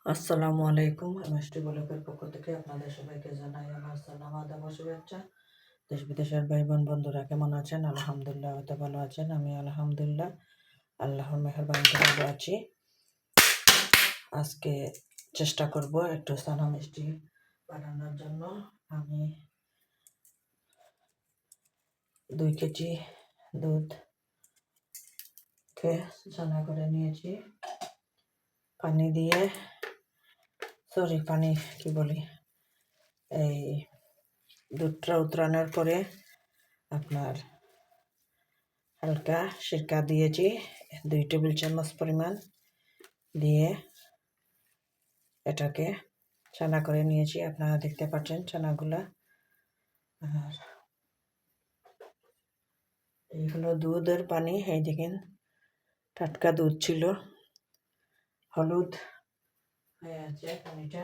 আসসালামু আলাইকুম। এমএসটি ব্লগের পক্ষ থেকে আপনাদের সবাইকে জানাই আমার সালাম আদাব ও শুভেচ্ছা। দেশ বিদেশের ভাই বোন বন্ধুরা কেমন আছেন? আলহামদুলিল্লাহ হয়তো ভালো আছেন। আমি আলহামদুলিল্লাহ আল্লাহর মেহেরবানিতে ভালো আছি। আজকে চেষ্টা করব একটু ছানা মিষ্টি বানানোর জন্য। আমি 2 কেজি দুধকে ছানা করে নিয়েছি। পানি দিয়ে পানি কি বলি, এই দুধটা উতরানোর পরে আপনার হালকা সিরকা দিয়েছি 2 টেবিল চামচ পরিমাণ দিয়ে এটাকে ছানা করে নিয়েছি। আপনারা দেখতে পাচ্ছেন ছানাগুলা। আর এই হলো দুধের পানি। এই দেখেন টাটকা দুধ ছিল, হলুদ হয়ে আছে পানিটা।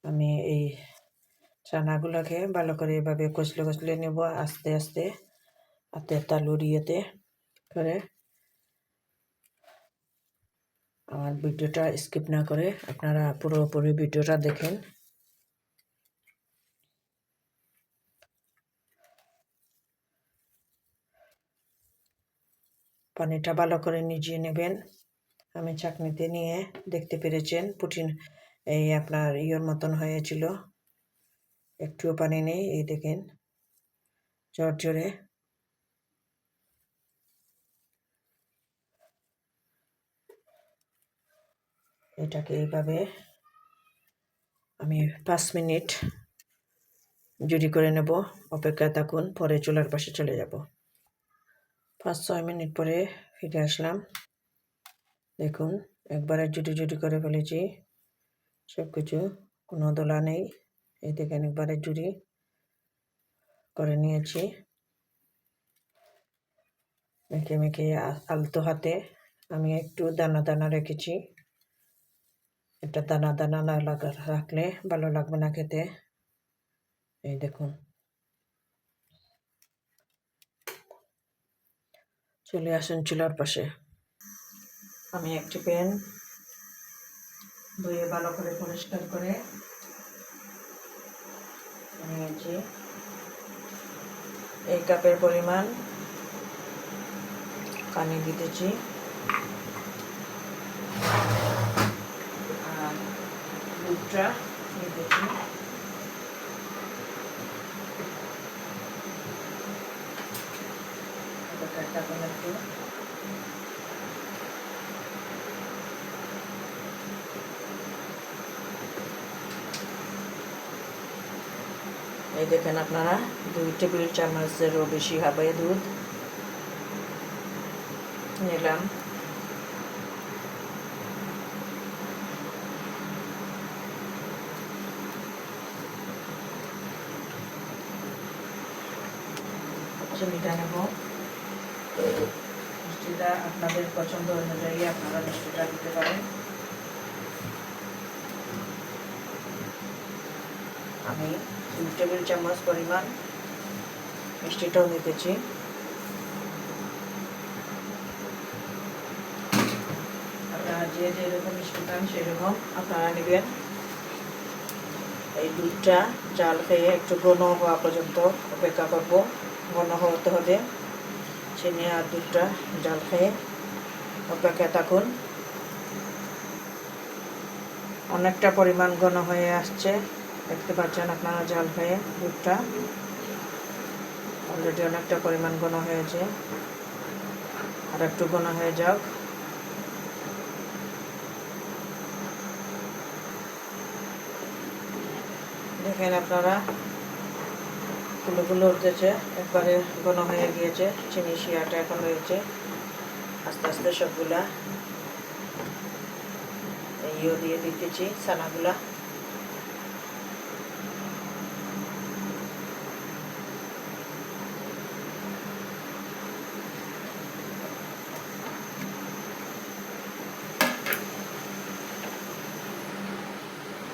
আমি এই ছানাগুলোকে ভালো করে এভাবে কষলে নেব আস্তে আস্তে হাতের তালুর ইয়েতে করে। আমার ভিডিওটা স্কিপ না করে আপনারা পুরোপুরি ভিডিওটা দেখেন। পানিটা ভালো করে নিজিয়ে নেবেন। আমি চাকনিতে নিয়ে দেখতে পেরেছেন পুটিন এই আপনার ইয়ের মতন হয়েছিল, একটুও পানি নেই। এই দেখেন ঝরঝরে। এটাকে এইভাবে আমি 5 মিনিট জুড়ি করে নেব। অপেক্ষা থাকুন, পরে চুলার পাশে চলে যাব। 5-6 মিনিট পরে ফিরে আসলাম। দেখুন একবারে জুড়ি করে ফেলেছি সব কিছু, কোনো দোলা নেই। এই দেখেন একবারে জুড়ি করে নিয়েছি। মেখে আলতো হাতে আমি একটু দানা দানা রেখেছি। এটা দানা দানা না রাখলে ভালো লাগবে না খেতে। এই দেখুন চলে আসুন চুলার পাশে। আমি একটি প্যান ধুয়ে ভালো করে পরিষ্কার করে নিয়েছি। এই কাপের পরিমাণ পানি দিতেছি আর দুধটা দিতেছি। একটু এই দেখেন আপনারা 2 টেবিল চামচেরও বেশি হবে দুধ নিলাম। চিনিটা নেব। মিষ্টিটা আপনাদের পছন্দ অনুযায়ী আপনারা মিষ্টিটা দিতে পারেন। আমি 2 টেবিল চামচ পরিমাণ মিষ্টিটাও নিতেছি। আপনারা যে যেরকম মিষ্টি খান সেরকম আপনারা নেবেন। এই দুধটা জাল খেয়ে একটু ঘন হওয়া পর্যন্ত অপেক্ষা করব। ঘন হতে হবে। চিনি আর দুধটা জাল খেয়ে অপেক্ষা থাকুন। অনেকটা পরিমাণ ঘন হয়ে আসছে, দেখতে পাচ্ছেন আপনারা জাল খেয়ে দুধটা অলরেডি অনেকটা পরিমাণ ঘন হয়েছে। আর একটু ঘন হয়ে যাক। দেখেন আপনারা ফুলগুলো উঠতেছে, একবারে ঘন হয়ে গিয়েছে। চিনি শিরাটা এখন হয়েছে আস্তে আস্তে সবগুলা ইয়ে দিয়ে দিতেছি ছানাগুলা।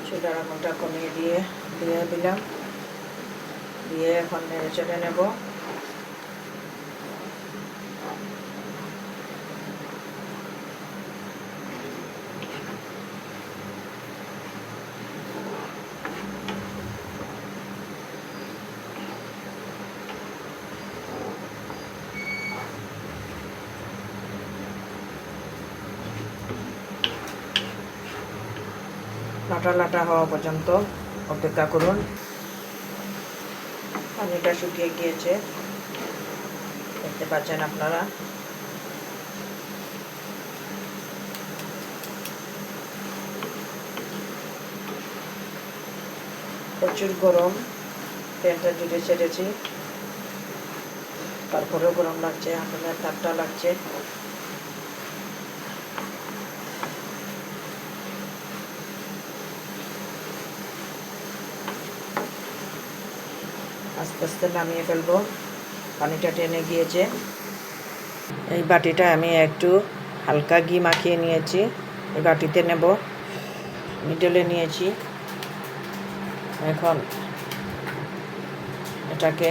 চুলার আগুনটা কমিয়ে দিয়ে দিলাম। দিয়ে এখন নেড়ে চেড়ে নেব। লাটা লাটা হওয়া পর্যন্ত অপেক্ষা করুন। পানিটা শুকিয়ে গিয়েছে, দেখতে পাচ্ছেন আপনারা। প্রচুর গরম, ফ্যানটা জুড়ে ছেড়েছি, তারপরেও গরম লাগছে, আগুনের তাপটা লাগছে। আস্তে আস্তে নামিয়ে ফেলবো, পানিটা টেনে গিয়েছে। এই বাটিটা আমি একটু হালকা ঘি মাখিয়ে নিয়েছি, এই বাটিতে নেব, মিডলে নিয়েছি। এখন এটাকে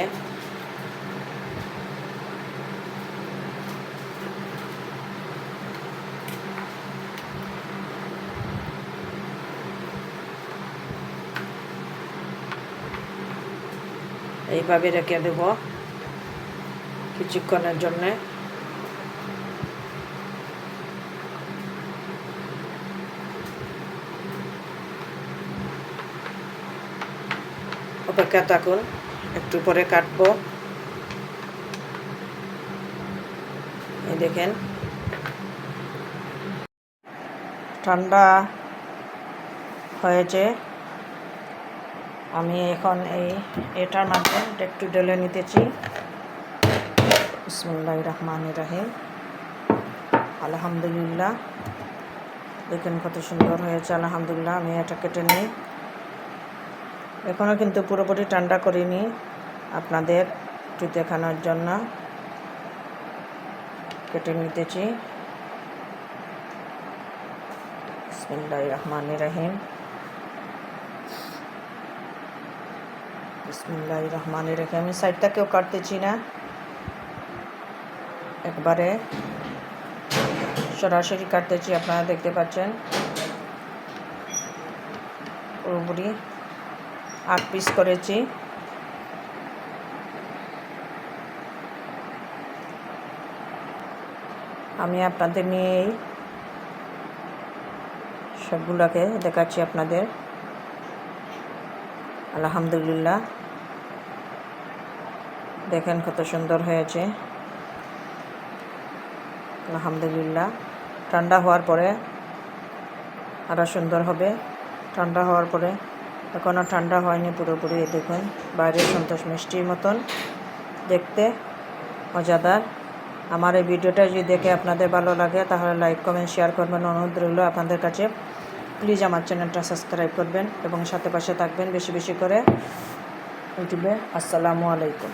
এইভাবে রেখে দেব কিছুক্ষণের জন্য। অপেক্ষা থাকুন, একটু পরে কাটবো। এই দেখেন ঠান্ডা হয়েছে। আমি এখন এটার মাঝে একটু ঢেলে নিতেছি। বিসমিল্লাহির রহমানির রহিম। আলহামদুলিল্লাহ, দেখেন কত সুন্দর হয়েছে। আলহামদুলিল্লাহ, আমি এটা কেটে নিই। এখনও কিন্তু পুরোপুরি ঠান্ডা করিনি, আপনাদের একটু দেখানোর জন্য কেটে নিতেছি। বিসমিল্লাহির রহমানির রহিম। বিসমিল্লাহির রহমানির রহিম। আমি সাইডটা কেউ কাটতেছি না, একবারে সরাসরি কাটতেছি। আপনারা দেখতে পাচ্ছেন পুরোপুরি 8 পিস করেছি। আমি আপনাদের নিয়েই সবগুলোকে দেখাচ্ছি আপনাদের। আলহামদুলিল্লাহ, দেখেন কত সুন্দর হয়েছে। আলহামদুলিল্লাহ, ঠান্ডা হওয়ার পরে আরও সুন্দর হবে। ঠান্ডা হওয়ার পরে, এখনও ঠান্ডা হয়নি পুরোপুরি। দেখুন বাইরের সন্তোষ মিষ্টির মতন দেখতে, মজাদার। আমার এই ভিডিওটা যদি দেখে আপনাদের ভালো লাগে তাহলে লাইক কমেন্ট শেয়ার করবেন, অনুরোধ রইল আপনাদের কাছে। প্লিজ আমার চ্যানেলটা সাবস্ক্রাইব করবেন এবং সাথে পাশে থাকবেন বেশি বেশি করে ইউটিউবে। আসসালামু আলাইকুম।